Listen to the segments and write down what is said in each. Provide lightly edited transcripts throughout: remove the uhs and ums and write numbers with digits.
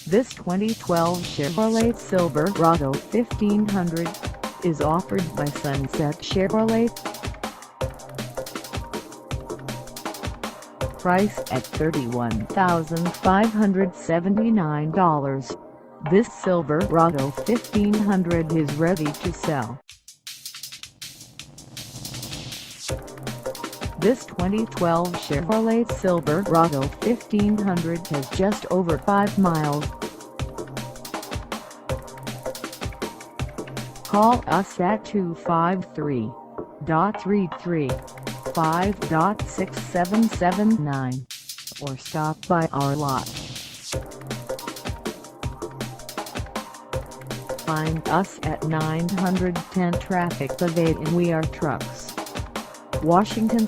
This 2012 Chevrolet Silverado 1500 is offered by Sunset Chevrolet. Price at $31,579. This Silverado 1500 is ready to sell. This 2012 Chevrolet Silverado 1500 has just over 5 miles. Call us at 253-335-6779 or stop by our lot. Find us at 910 Traffic Ave in We Are Trucks, Washington,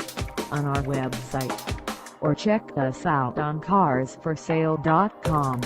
on our website, or check us out on carsforsale.com.